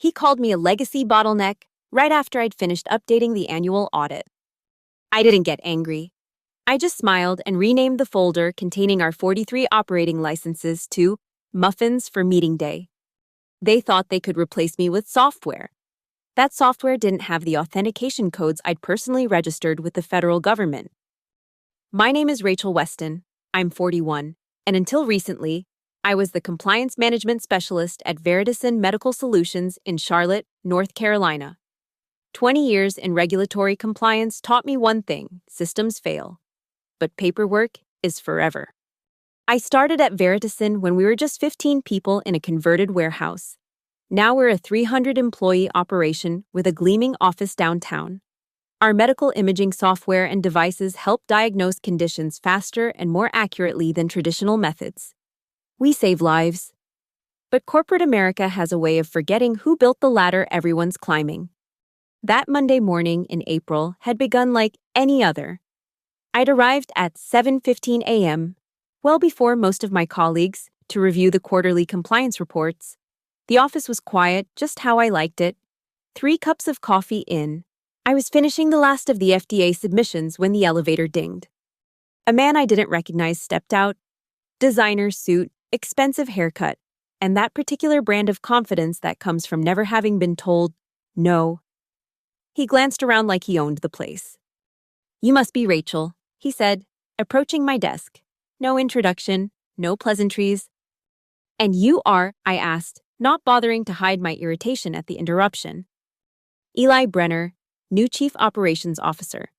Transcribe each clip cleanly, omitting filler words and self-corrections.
He called me a legacy bottleneck right after I'd finished updating the annual audit. I didn't get angry. I just smiled and renamed the folder containing our 43 operating licenses to Muffins for Meeting Day. They thought they could replace me with software. That software didn't have the authentication codes I'd personally registered with the federal government. My name is Rachel Weston. I'm 41, and until recently, I was the compliance management specialist at Veritacin Medical Solutions in Charlotte, North Carolina. 20 years in regulatory compliance taught me one thing: systems fail. But paperwork is forever. I started at Veritacin when we were just 15 people in a converted warehouse. Now we're a 300-employee operation with a gleaming office downtown. Our medical imaging software and devices help diagnose conditions faster and more accurately than traditional methods. We save lives. But corporate America has a way of forgetting who built the ladder everyone's climbing. That Monday morning in April had begun like any other. I'd arrived at 7:15 a.m., well before most of my colleagues, to review the quarterly compliance reports. The office was quiet, just how I liked it. 3 cups of coffee in, I was finishing the last of the FDA submissions when the elevator dinged. A man I didn't recognize stepped out. Designer suit, expensive haircut, and that particular brand of confidence that comes from never having been told no. He glanced around like he owned the place. "You must be Rachel," he said, approaching my desk. No introduction, no pleasantries. "And you are," I asked, not bothering to hide my irritation at the interruption. "Eli Brenner, new Chief Operations Officer."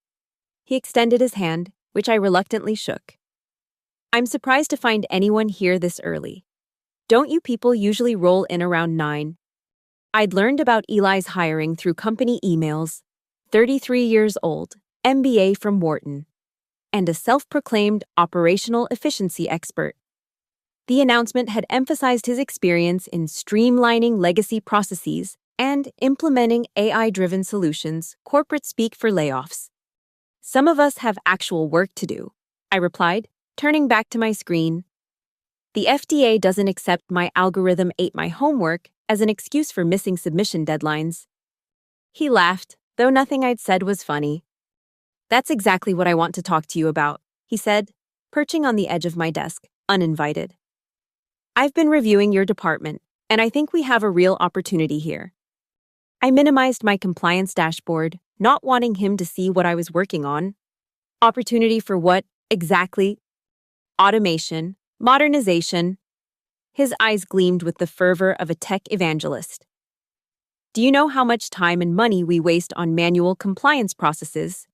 He extended his hand, which I reluctantly shook. "I'm surprised to find anyone here this early. Don't you people usually roll in around 9? I'd learned about Eli's hiring through company emails. 33 years old, MBA from Wharton, and a self-proclaimed operational efficiency expert. The announcement had emphasized his experience in streamlining legacy processes and implementing AI-driven solutions, corporate speak for layoffs. "Some of us have actual work to do," I replied, turning back to my screen. "The FDA doesn't accept my algorithm ate my homework as an excuse for missing submission deadlines." He laughed, though nothing I'd said was funny. "That's exactly what I want to talk to you about," he said, perching on the edge of my desk, uninvited. "I've been reviewing your department, and I think we have a real opportunity here." I minimized my compliance dashboard, not wanting him to see what I was working on. Opportunity for what, exactly? Automation, modernization. His eyes gleamed with the fervor of a tech evangelist. "Do you know how much time and money we waste on manual compliance processes?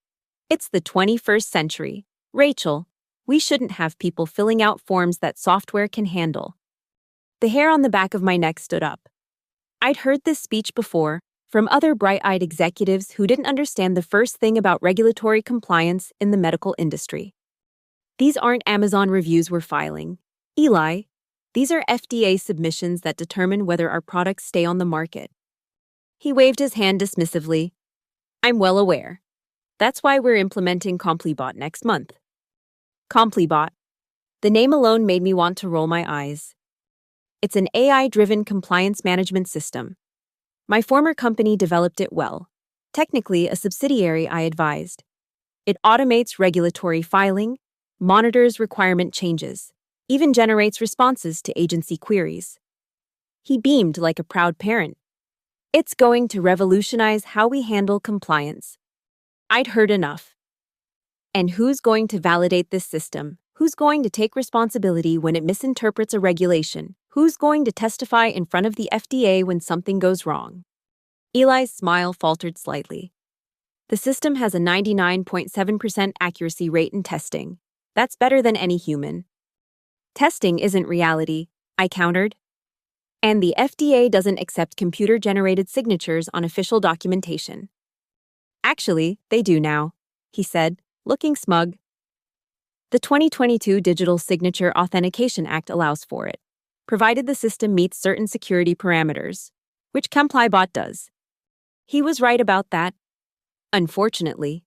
It's the 21st century. Rachel, we shouldn't have people filling out forms that software can handle." The hair on the back of my neck stood up. I'd heard this speech before, from other bright-eyed executives who didn't understand the first thing about regulatory compliance in the medical industry. These aren't Amazon reviews we're filing. Eli, these are FDA submissions that determine whether our products stay on the market. He waved his hand dismissively. "I'm well aware. That's why we're implementing Complibot next month." Complibot. The name alone made me want to roll my eyes. It's an AI-driven compliance management system. My former company developed it well, technically a subsidiary I advised. It automates regulatory filing, monitors requirement changes, even generates responses to agency queries. He beamed like a proud parent. "It's going to revolutionize how we handle compliance." I'd heard enough. "And who's going to validate this system? Who's going to take responsibility when it misinterprets a regulation? Who's going to testify in front of the FDA when something goes wrong?" Eli's smile faltered slightly. "The system has a 99.7% accuracy rate in testing. That's better than any human." "Testing isn't reality," I countered. "And the FDA doesn't accept computer-generated signatures on official documentation." "Actually, they do now," he said, looking smug. "The 2022 Digital Signature Authentication Act allows for it, provided the system meets certain security parameters, which Complibot does." He was right about that. Unfortunately,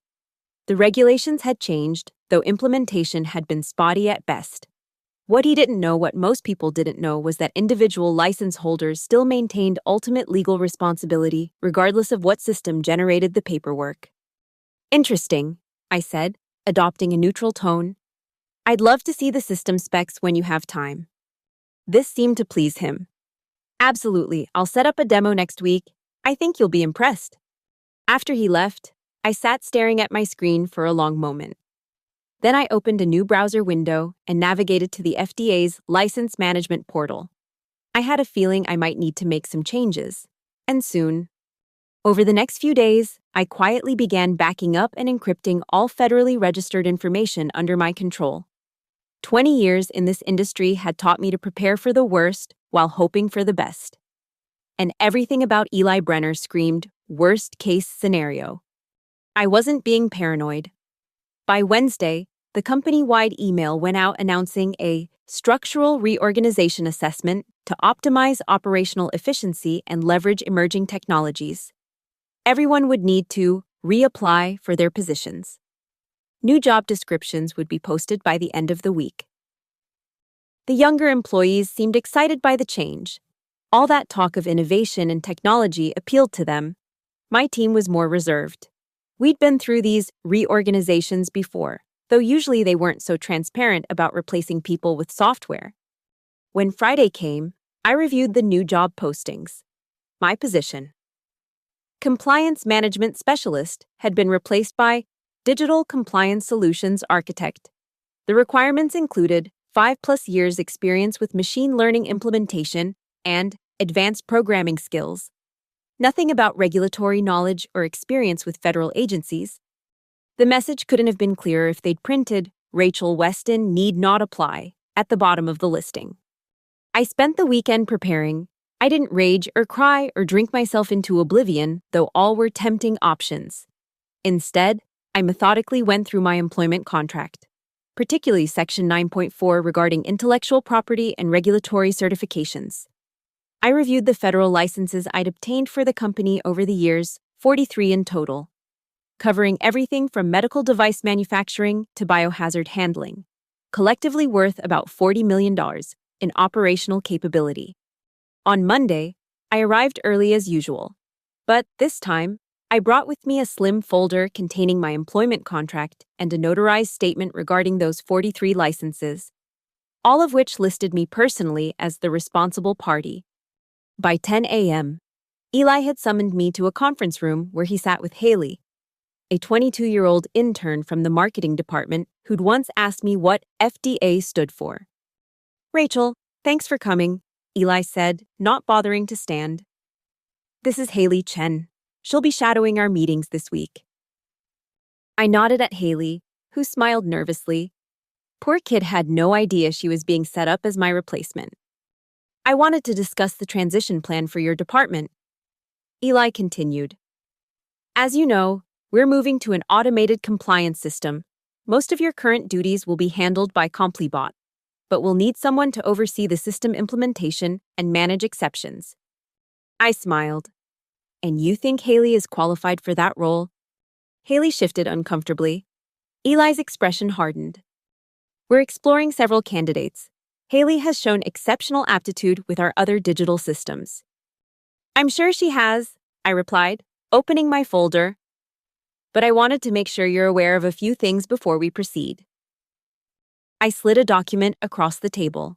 the regulations had changed, though implementation had been spotty at best. What he didn't know, what most people didn't know, was that individual license holders still maintained ultimate legal responsibility, regardless of what system generated the paperwork. Interesting, I said, adopting a neutral tone. I'd love to see the system specs when you have time. This seemed to please him. Absolutely, I'll set up a demo next week. I think you'll be impressed. After he left, I sat staring at my screen for a long moment. Then I opened a new browser window and navigated to the FDA's license management portal. I had a feeling I might need to make some changes, and soon. Over the next few days, I quietly began backing up and encrypting all federally registered information under my control. 20 years in this industry had taught me to prepare for the worst while hoping for the best. And everything about Eli Brenner screamed, worst-case scenario. I wasn't being paranoid. By Wednesday, the company-wide email went out announcing a structural reorganization assessment to optimize operational efficiency and leverage emerging technologies. Everyone would need to reapply for their positions. New job descriptions would be posted by the end of the week. The younger employees seemed excited by the change. All that talk of innovation and technology appealed to them. My team was more reserved. We'd been through these reorganizations before, though usually they weren't so transparent about replacing people with software. When Friday came, I reviewed the new job postings. My position: Compliance Management Specialist had been replaced by Digital Compliance Solutions Architect. The requirements included 5+ years experience with machine learning implementation and advanced programming skills. Nothing about regulatory knowledge or experience with federal agencies. The message couldn't have been clearer if they'd printed, "Rachel Weston need not apply," at the bottom of the listing. I spent the weekend preparing. I didn't rage or cry or drink myself into oblivion, though all were tempting options. Instead, I methodically went through my employment contract, particularly Section 9.4 regarding intellectual property and regulatory certifications. I reviewed the federal licenses I'd obtained for the company over the years, 43 in total, covering everything from medical device manufacturing to biohazard handling, collectively worth about $40 million in operational capability. On Monday, I arrived early as usual, but this time, I brought with me a slim folder containing my employment contract and a notarized statement regarding those 43 licenses, all of which listed me personally as the responsible party. By 10 a.m., Eli had summoned me to a conference room where he sat with Haley, a 22-year-old intern from the marketing department who'd once asked me what FDA stood for. "Rachel, thanks for coming," Eli said, not bothering to stand. "This is Haley Chen. She'll be shadowing our meetings this week." I nodded at Haley, who smiled nervously. Poor kid had no idea she was being set up as my replacement. "I wanted to discuss the transition plan for your department," Eli continued. "As you know, we're moving to an automated compliance system. Most of your current duties will be handled by Complibot, but we'll need someone to oversee the system implementation and manage exceptions." I smiled. "And you think Haley is qualified for that role?" Haley shifted uncomfortably. Eli's expression hardened. "We're exploring several candidates. Haley has shown exceptional aptitude with our other digital systems." "I'm sure she has," I replied, opening my folder. "But I wanted to make sure you're aware of a few things before we proceed." I slid a document across the table.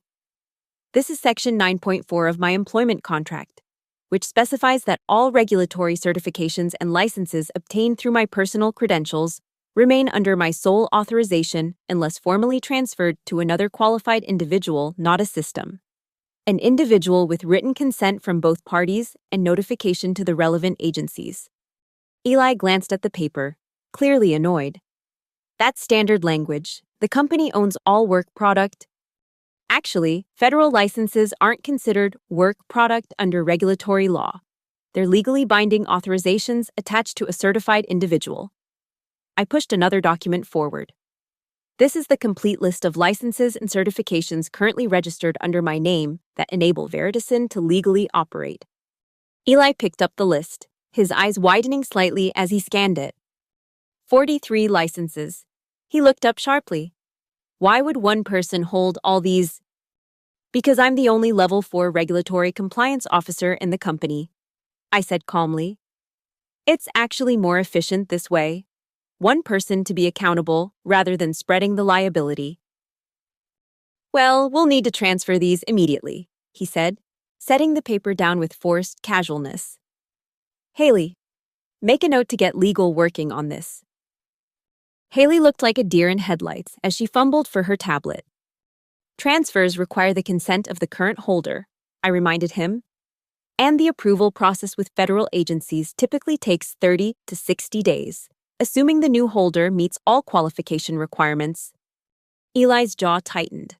"This is Section 9.4 of my employment contract, which specifies that all regulatory certifications and licenses obtained through my personal credentials remain under my sole authorization unless formally transferred to another qualified individual, not a system. An individual with written consent from both parties and notification to the relevant agencies." Eli glanced at the paper, clearly annoyed. "That's standard language. The company owns all work product." Actually, federal licenses aren't considered work product under regulatory law. They're legally binding authorizations attached to a certified individual. I pushed another document forward. "This is the complete list of licenses and certifications currently registered under my name that enable Veritacin to legally operate." Eli picked up the list, his eyes widening slightly as he scanned it. 43 licenses. He looked up sharply. "Why would one person hold all these Because I'm the only Level 4 regulatory compliance officer in the company, I said calmly. It's actually more efficient this way. One person to be accountable rather than spreading the liability. Well, we'll need to transfer these immediately, he said, setting the paper down with forced casualness. Haley, make a note to get legal working on this. Haley looked like a deer in headlights as she fumbled for her tablet. Transfers require the consent of the current holder, I reminded him, and the approval process with federal agencies typically takes 30 to 60 days, assuming the new holder meets all qualification requirements. Eli's jaw tightened.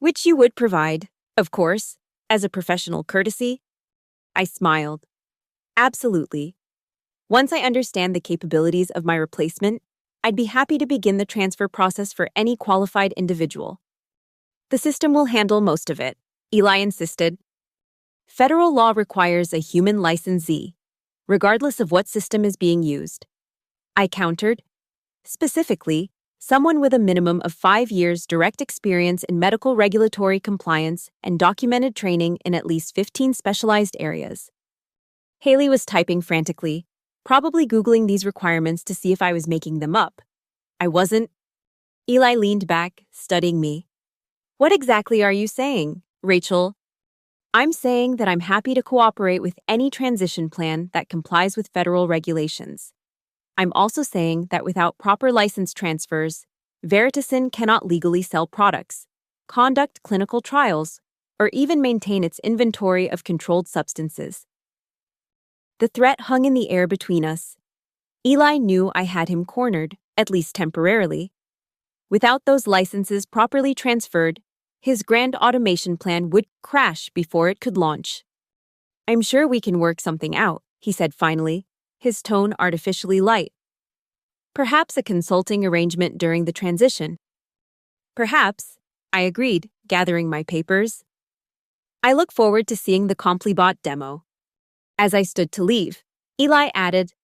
Which you would provide, of course, as a professional courtesy? I smiled. Absolutely. Once I understand the capabilities of my replacement, I'd be happy to begin the transfer process for any qualified individual. The system will handle most of it, Eli insisted. Federal law requires a human licensee, regardless of what system is being used. I countered. Specifically, someone with a minimum of 5 years direct experience in medical regulatory compliance and documented training in at least 15 specialized areas. Haley was typing frantically, probably Googling these requirements to see if I was making them up. I wasn't. Eli leaned back, studying me. What exactly are you saying, Rachel? I'm saying that I'm happy to cooperate with any transition plan that complies with federal regulations. I'm also saying that without proper license transfers, Veritasin cannot legally sell products, conduct clinical trials, or even maintain its inventory of controlled substances. The threat hung in the air between us. Eli knew I had him cornered, at least temporarily. Without those licenses properly transferred, his grand automation plan would crash before it could launch. I'm sure we can work something out, he said finally, his tone artificially light. Perhaps a consulting arrangement during the transition. Perhaps, I agreed, gathering my papers. I look forward to seeing the Complibot demo. As I stood to leave, Eli added,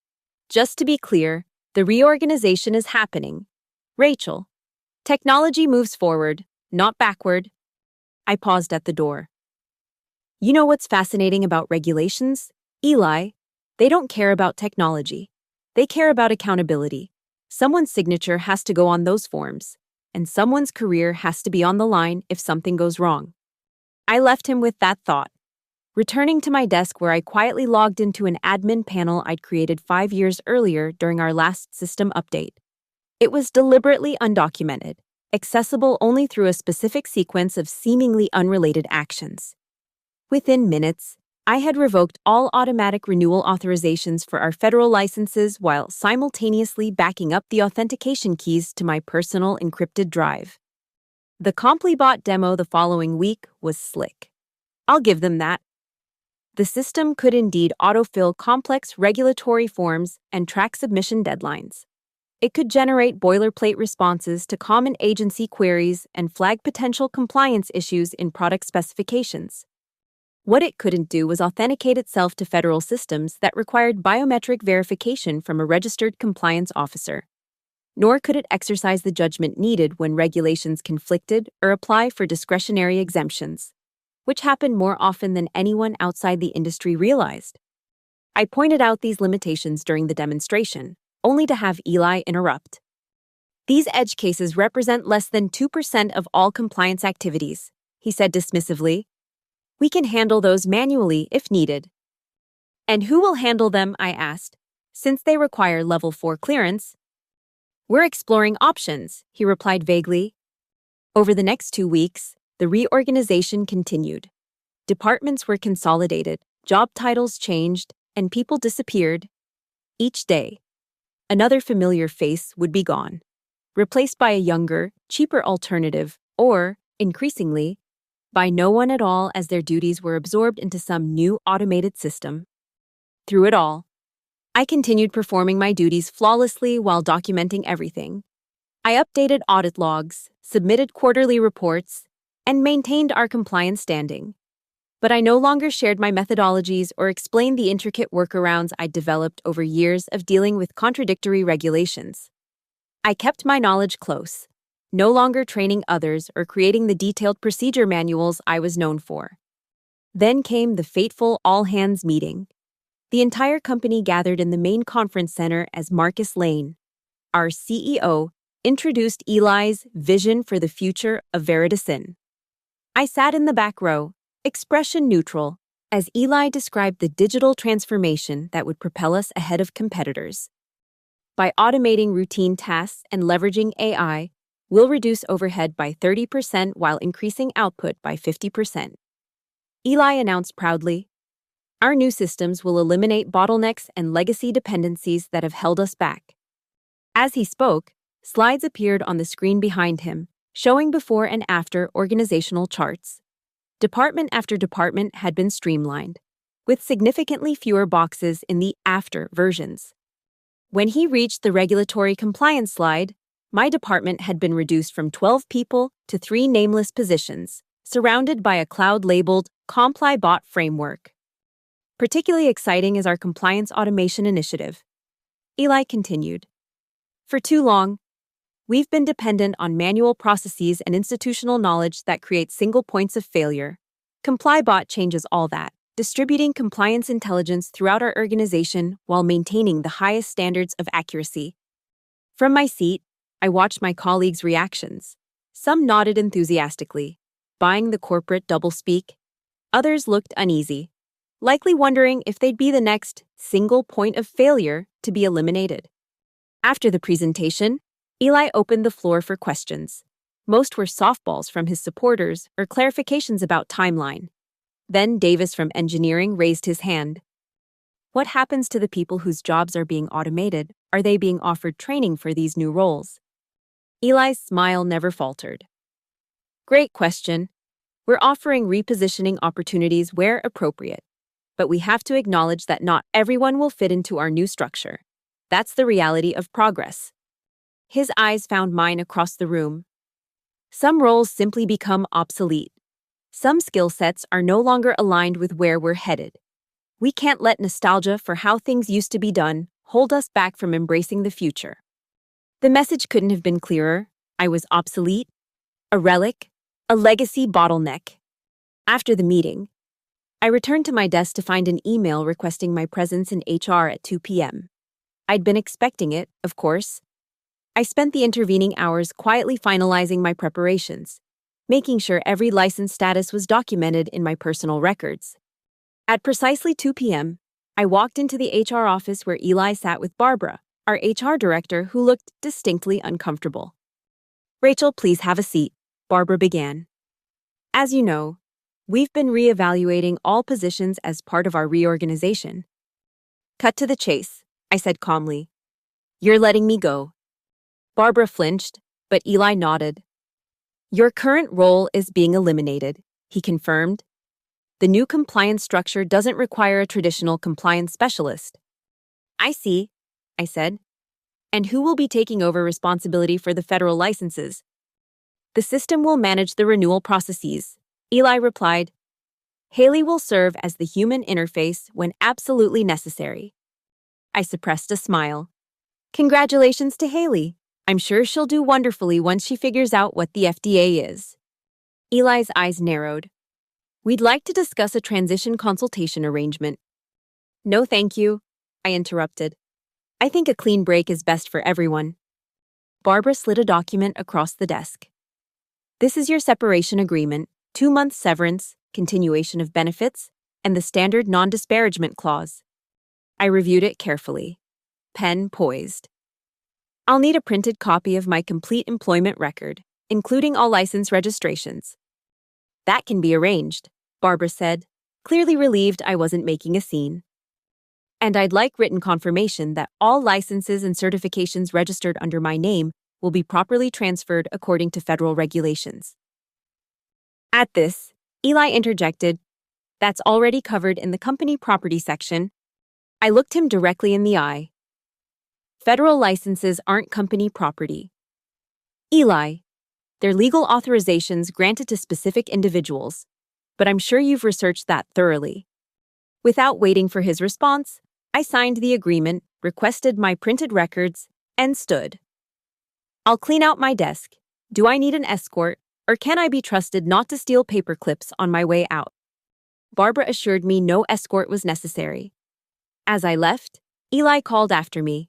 just to be clear, the reorganization is happening. Rachel, technology moves forward, not backward. I paused at the door. You know what's fascinating about regulations, Eli? They don't care about technology. They care about accountability. Someone's signature has to go on those forms, and someone's career has to be on the line if something goes wrong. I left him with that thought, returning to my desk where I quietly logged into an admin panel I'd created 5 years earlier during our last system update. It was deliberately undocumented, accessible only through a specific sequence of seemingly unrelated actions. Within minutes, I had revoked all automatic renewal authorizations for our federal licenses while simultaneously backing up the authentication keys to my personal encrypted drive. The Complibot demo the following week was slick. I'll give them that. The system could indeed autofill complex regulatory forms and track submission deadlines. It could generate boilerplate responses to common agency queries and flag potential compliance issues in product specifications. What it couldn't do was authenticate itself to federal systems that required biometric verification from a registered compliance officer. Nor could it exercise the judgment needed when regulations conflicted or apply for discretionary exemptions, which happened more often than anyone outside the industry realized. I pointed out these limitations during the demonstration, only to have Eli interrupt. These edge cases represent less than 2% of all compliance activities, he said dismissively. We can handle those manually if needed. And who will handle them, I asked, since they require Level 4 clearance? We're exploring options, he replied vaguely. Over the next 2 weeks, the reorganization continued. Departments were consolidated, job titles changed, and people disappeared. Each day, another familiar face would be gone, replaced by a younger, cheaper alternative, or, increasingly, by no one at all as their duties were absorbed into some new automated system. Through it all, I continued performing my duties flawlessly while documenting everything. I updated audit logs, submitted quarterly reports, and maintained our compliance standing. But I no longer shared my methodologies or explained the intricate workarounds I'd developed over years of dealing with contradictory regulations. I kept my knowledge close, no longer training others or creating the detailed procedure manuals I was known for. Then came the fateful all-hands meeting. The entire company gathered in the main conference center as Marcus Lane, our CEO, introduced Eli's vision for the future of Veridicin. I sat in the back row, expression neutral, as Eli described the digital transformation that would propel us ahead of competitors. By automating routine tasks and leveraging AI, we'll reduce overhead by 30% while increasing output by 50%. Eli announced proudly, "Our new systems will eliminate bottlenecks and legacy dependencies that have held us back." As he spoke, slides appeared on the screen behind him, showing before and after organizational charts. Department after department had been streamlined, with significantly fewer boxes in the after versions. When he reached the regulatory compliance slide, my department had been reduced from 12 people to 3 nameless positions, surrounded by a cloud-labeled CompliBot framework. Particularly exciting is our compliance automation initiative. Eli continued. For too long, we've been dependent on manual processes and institutional knowledge that create single points of failure. CompliBot changes all that, distributing compliance intelligence throughout our organization while maintaining the highest standards of accuracy. From my seat, I watched my colleagues' reactions. Some nodded enthusiastically, buying the corporate doublespeak. Others looked uneasy, likely wondering if they'd be the next single point of failure to be eliminated. After the presentation, Eli opened the floor for questions. Most were softballs from his supporters or clarifications about timeline. Then Davis from engineering raised his hand. What happens to the people whose jobs are being automated? Are they being offered training for these new roles? Eli's smile never faltered. Great question. We're offering repositioning opportunities where appropriate, but we have to acknowledge that not everyone will fit into our new structure. That's the reality of progress. His eyes found mine across the room. Some roles simply become obsolete. Some skill sets are no longer aligned with where we're headed. We can't let nostalgia for how things used to be done hold us back from embracing the future. The message couldn't have been clearer. I was obsolete, a relic, a legacy bottleneck. After the meeting, I returned to my desk to find an email requesting my presence in HR at 2 p.m. I'd been expecting it, of course. I spent the intervening hours quietly finalizing my preparations, making sure every license status was documented in my personal records. At precisely 2 p.m., I walked into the HR office where Eli sat with Barbara, our HR director, who looked distinctly uncomfortable. "Rachel, please have a seat," Barbara began. "As you know, we've been reevaluating all positions as part of our reorganization." "Cut to the chase," I said calmly. "You're letting me go." Barbara flinched, but Eli nodded. "Your current role is being eliminated," he confirmed. "The new compliance structure doesn't require a traditional compliance specialist." "I see," I said. "And who will be taking over responsibility for the federal licenses?" "The system will manage the renewal processes," Eli replied. "Haley will serve as the human interface when absolutely necessary." I suppressed a smile. "Congratulations to Haley. I'm sure she'll do wonderfully once she figures out what the FDA is." Eli's eyes narrowed. "We'd like to discuss a transition consultation arrangement." "No, thank you," I interrupted. "I think a clean break is best for everyone." Barbara slid a document across the desk. "This is your separation agreement, 2-month severance, continuation of benefits, and the standard non-disparagement clause." I reviewed it carefully, pen poised. "I'll need a printed copy of my complete employment record, including all license registrations." "That can be arranged," Barbara said, clearly relieved I wasn't making a scene. "And I'd like written confirmation that all licenses and certifications registered under my name will be properly transferred according to federal regulations." At this, Eli interjected, "That's already covered in the company property section." I looked him directly in the eye. "Federal licenses aren't company property, Eli. They're legal authorizations granted to specific individuals, but I'm sure you've researched that thoroughly." Without waiting for his response, I signed the agreement, requested my printed records, and stood. "I'll clean out my desk. Do I need an escort, or can I be trusted not to steal paper clips on my way out? Barbara assured me no escort was necessary. As I left, Eli called after me.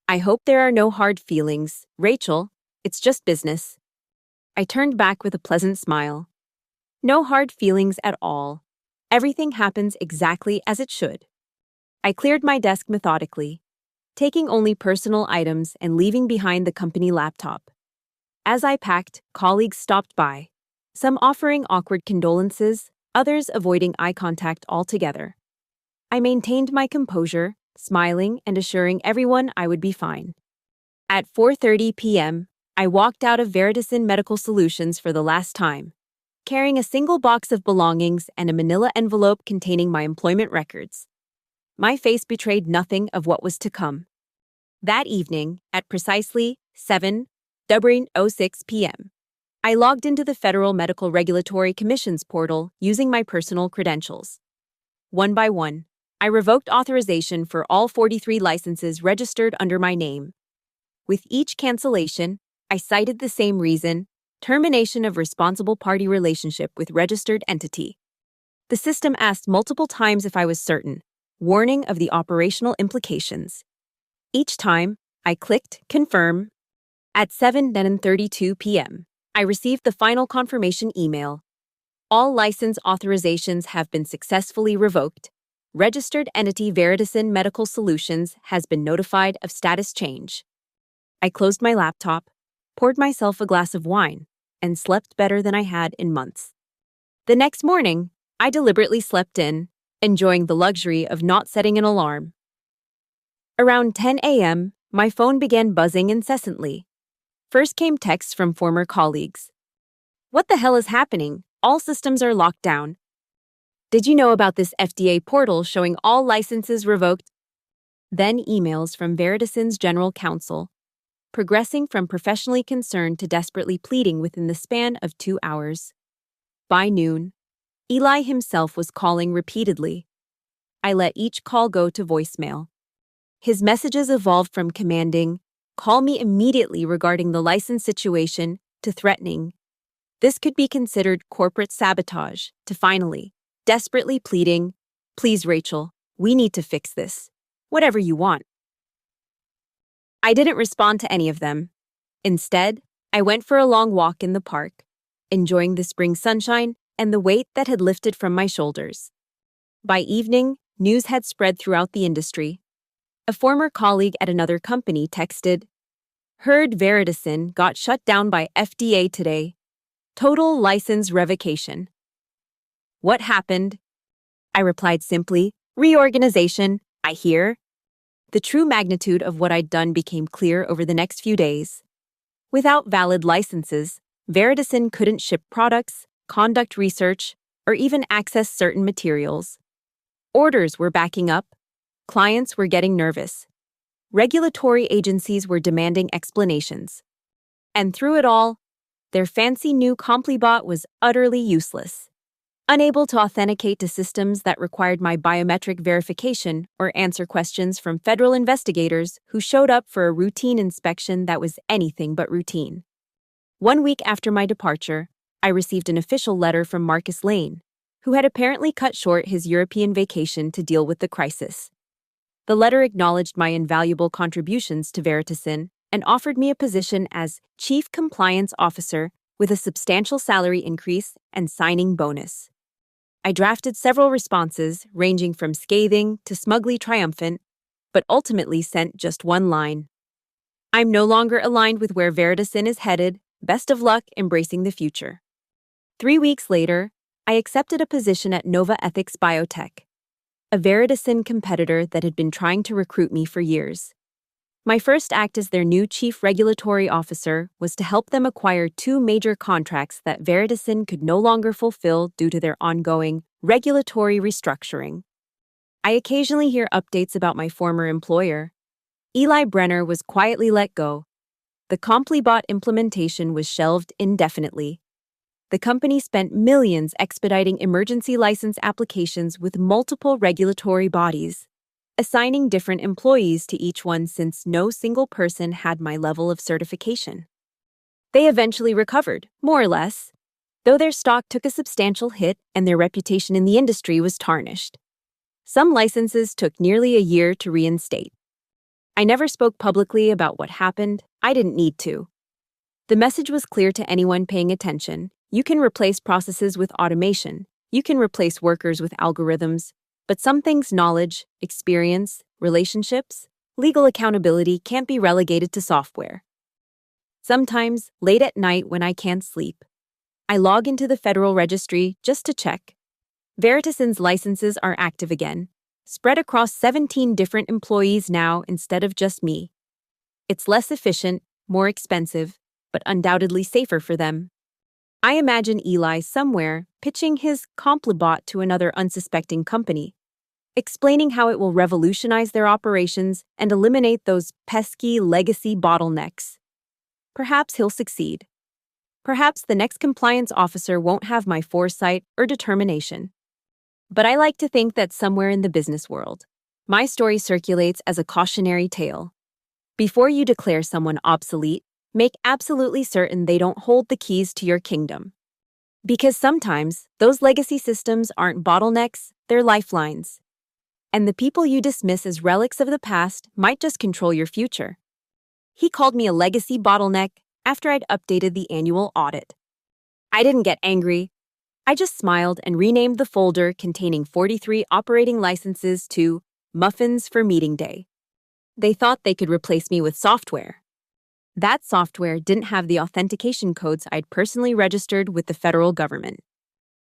I hope there are no hard feelings, Rachel. It's just business. I turned back with a pleasant smile. No hard feelings at all. Everything happens exactly as it should. I cleared my desk methodically, taking only personal items and leaving behind the company laptop. As I packed, colleagues stopped by, some offering awkward condolences, others avoiding eye contact altogether. I maintained my composure, smiling and assuring everyone I would be fine. At 4:30 p.m., I walked out of Veritacin Medical Solutions for the last time, carrying a single box of belongings and a manila envelope containing my employment records. My face betrayed nothing of what was to come. That evening, at precisely 7:06 p.m., I logged into the Federal Medical Regulatory Commission's portal using my personal credentials. One by one, I revoked authorization for all 43 licenses registered under my name. With each cancellation, I cited the same reason: termination of responsible party relationship with registered entity. The system asked multiple times if I was certain, warning of the operational implications. Each time, I clicked confirm. At 7:32 p.m., I received the final confirmation email. All license authorizations have been successfully revoked. Registered entity Veritacin Medical Solutions has been notified of status change. I closed my laptop, poured myself a glass of wine, and slept better than I had in months. The next morning, I deliberately slept in, enjoying the luxury of not setting an alarm. Around 10 a.m., my phone began buzzing incessantly. First came texts from former colleagues. What the hell is happening? All systems are locked down. Did you know about this FDA portal showing all licenses revoked? Then emails from Veritacin's general counsel, progressing from professionally concerned to desperately pleading within the span of 2 hours. By noon, Eli himself was calling repeatedly. I let each call go to voicemail. His messages evolved from commanding, "Call me immediately regarding the license situation," to threatening, "This could be considered corporate sabotage," to finally, desperately pleading, "Please, Rachel, we need to fix this. Whatever you want." I didn't respond to any of them. Instead, I went for a long walk in the park, enjoying the spring sunshine and the weight that had lifted from my shoulders. By evening, news had spread throughout the industry. A former colleague at another company texted, "Heard Veritacin got shut down by FDA today. Total license revocation." What happened? I replied simply, "Reorganization, I hear." The true magnitude of what I'd done became clear over the next few days. Without valid licenses, Veritacin couldn't ship products, conduct research, or even access certain materials. Orders were backing up. Clients were getting nervous. Regulatory agencies were demanding explanations. And through it all, their fancy new CompliBot was utterly useless. Unable to authenticate to systems that required my biometric verification or answer questions from federal investigators who showed up for a routine inspection that was anything but routine. 1 week after my departure, I received an official letter from Marcus Lane, who had apparently cut short his European vacation to deal with the crisis. The letter acknowledged my invaluable contributions to Veritacin and offered me a position as Chief Compliance Officer with a substantial salary increase and signing bonus. I drafted several responses, ranging from scathing to smugly triumphant, but ultimately sent just one line: "I'm no longer aligned with where Veritacin is headed. Best of luck embracing the future." 3 weeks later, I accepted a position at Nova Ethics Biotech, a Veritacin competitor that had been trying to recruit me for years. My first act as their new chief regulatory officer was to help them acquire 2 major contracts that Veritacin could no longer fulfill due to their ongoing regulatory restructuring. I occasionally hear updates about my former employer. Eli Brenner was quietly let go. The CompliBot implementation was shelved indefinitely. The company spent millions expediting emergency license applications with multiple regulatory bodies, assigning different employees to each one since no single person had my level of certification. They eventually recovered, more or less, though their stock took a substantial hit and their reputation in the industry was tarnished. Some licenses took nearly a year to reinstate. I never spoke publicly about what happened. I didn't need to. The message was clear to anyone paying attention. You can replace processes with automation. You can replace workers with algorithms. But some things, knowledge, experience, relationships, legal accountability, can't be relegated to software. Sometimes, late at night when I can't sleep, I log into the Federal Registry just to check. Veritasyn's licenses are active again, spread across 17 different employees now instead of just me. It's less efficient, more expensive, but undoubtedly safer for them. I imagine Eli somewhere pitching his Complibot to another unsuspecting company, explaining how it will revolutionize their operations and eliminate those pesky legacy bottlenecks. Perhaps he'll succeed. Perhaps the next compliance officer won't have my foresight or determination. But I like to think that somewhere in the business world, my story circulates as a cautionary tale. Before you declare someone obsolete, make absolutely certain they don't hold the keys to your kingdom. Because sometimes, those legacy systems aren't bottlenecks, they're lifelines. And the people you dismiss as relics of the past might just control your future. He called me a legacy bottleneck after I'd updated the annual audit. I didn't get angry. I just smiled and renamed the folder containing 43 operating licenses to Muffins for Meeting Day. They thought they could replace me with software. That software didn't have the authentication codes I'd personally registered with the federal government.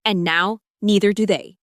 And now, neither do they.